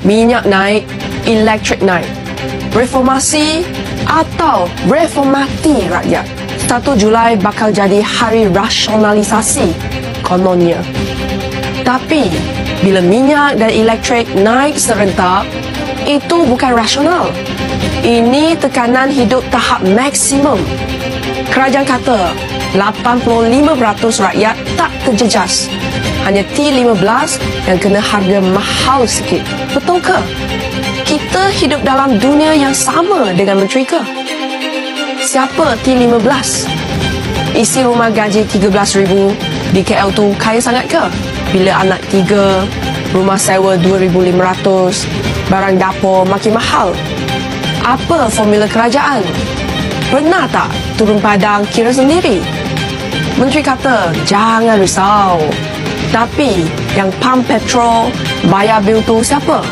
Minyak naik, elektrik naik. Reformasi atau reformati rakyat. 1 Julai bakal jadi hari rasionalisasi kononnya. Tapi bila minyak dan elektrik naik serentak, itu bukan rasional. Ini tekanan hidup tahap maksimum. Kerajaan kata 85% rakyat tak terjejas. Hanya T15 yang kena harga mahal sikit. Betul ke? Kita hidup dalam dunia yang sama dengan menteri ke? Siapa T15? Isi rumah gaji 13,000 di KL tu kaya sangat ke? Bila anak 3, rumah sewa 2,500, barang dapur makin mahal. Apa formula kerajaan? Pernah tak turun padang kira sendiri? Menteri kata, jangan risau. Tapi yang pump petrol, bayar bil tu siapa?